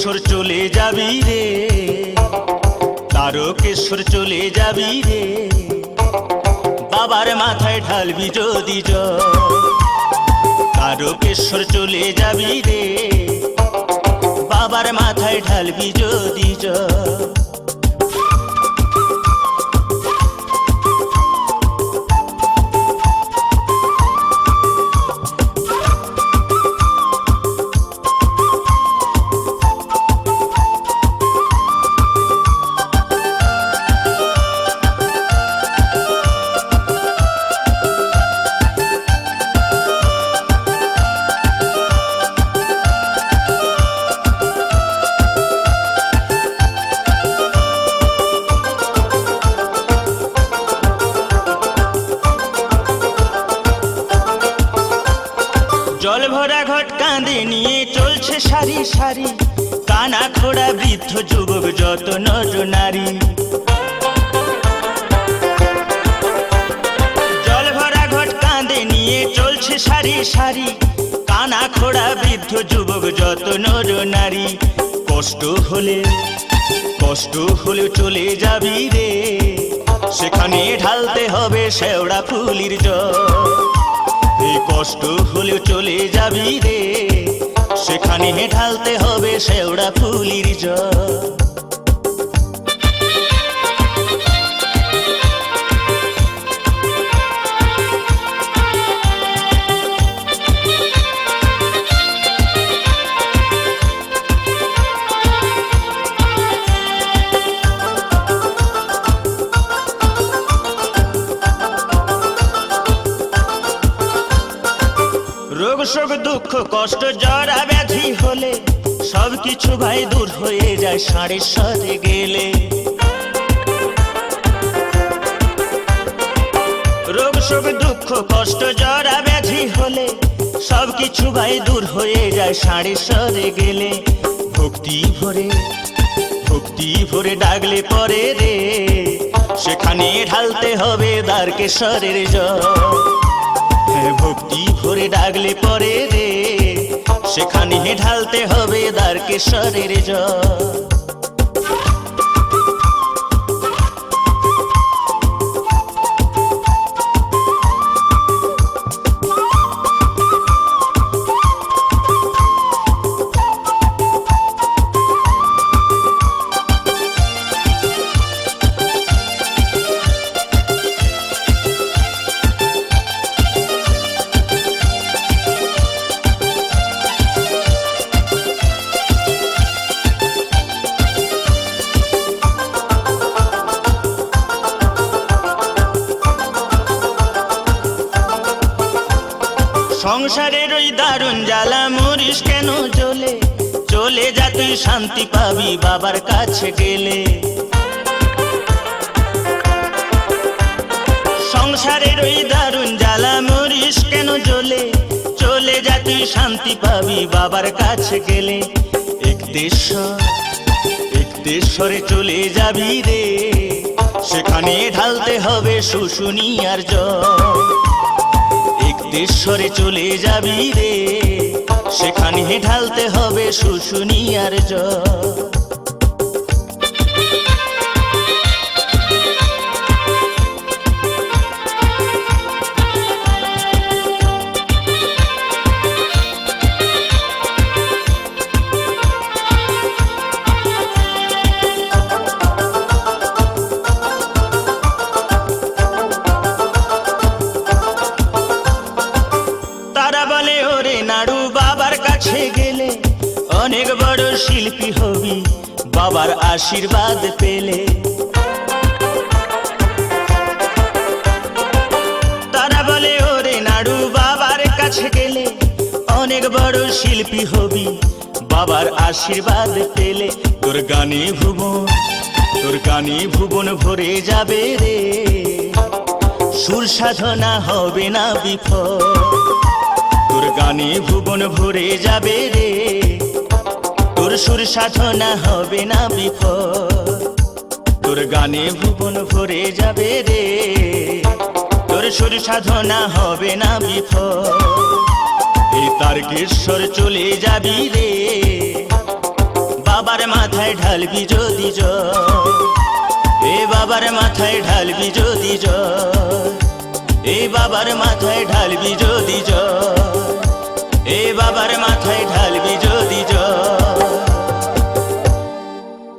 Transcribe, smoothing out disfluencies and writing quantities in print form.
তারকেশ্বর চলে যাবি রে, তারকেশ্বর চলে যাবি রে, বাবার মাথায় ঢালবি যদি জল। তারকেশ্বর চলে যাবি রে, বাবার মাথায় ঢালবি যদি জল। জল ভরা ঘট কাঁধে নিয়ে চলছে সারি সারি, কানা খোড়া বৃদ্ধ যুবক যত নর নারী। জল ভরা ঘট কাঁধে নিয়ে চলছে সারি সারি, কানা খোড়া বৃদ্ধ যুবক যত নর নারী। কষ্ট হলে চলে যাবি রে, সেখানে ঢালতে হবে শেওড়া ফুলির জল। এই কষ্ট হলেও চলে যাবি রে, সেখানে ঢালতে হবে শেওড়া ফুলির জল। রোগ শোক দুঃখ কষ্ট জরা ব্যাধি হলে সবকিছু ভাই দূর হয়ে যায় ষাঁড়েশ্বরে গেলে। রোগ শোক দুঃখ কষ্ট জরা ব্যাধি হলে সবকিছু ভাই দূর হয়ে যায় ষাঁড়েশ্বরে গেলে। ভক্তি ভরে ডাকলে পরে রে, সেখানে ঢালতে হবে তারকেশ্বরের জল। ভক্তি ভরে ডাকলে পরে রে, সেখানে ঢালতে হবে তারকেশ্বরের জল। সংসারের ওই দারুণ জ্বালা মরিস কেন জ্বলে, চলে যা তুই শান্তি পাবি বাবার কাছে গেলে। সংসারের ওই দারুণ জ্বালা মরিস কেন জ্বলে, চলে যা তুই শান্তি পাবি বাবার কাছে গেলে। একদেশ্বরে চলে যাবি রে, সেখানে ঢালতে হবে শুশুনিয়ার জল। একদেশ্বরে চলে যাবি রে, সেখানে ঢালতে হবে শুশুনিয়ার জল। অনেক বড় শিল্পী হবি বাবার আশীর্বাদ পেলে। তারা বলে ওরে নাড়ু বাবার কাছে গেলে, অনেক বড় শিল্পী হবি বাবার আশীর্বাদ পেলে। তোর গানে ভুবন ভরে যাবে রে, সুর সাধনা হবে না বিফল। তোর গানে ভুবন ভরে যাবে রে, তোর সুর সাধনা হবে না বিফল। তোর গানে ভুবন ভরে যাবে রে, তোর সুর সাধনা হবে না বিফল। এই তারকেশ্বর চলে যাবি রে, বাবার মাথায় ঢালবি যদি জল, এ বাবার মাথায় ঢালবি যদি জল, এই বাবার মাথায় ঢালবি যদি জল, এই বাবার মাথায় ঢালবি যদি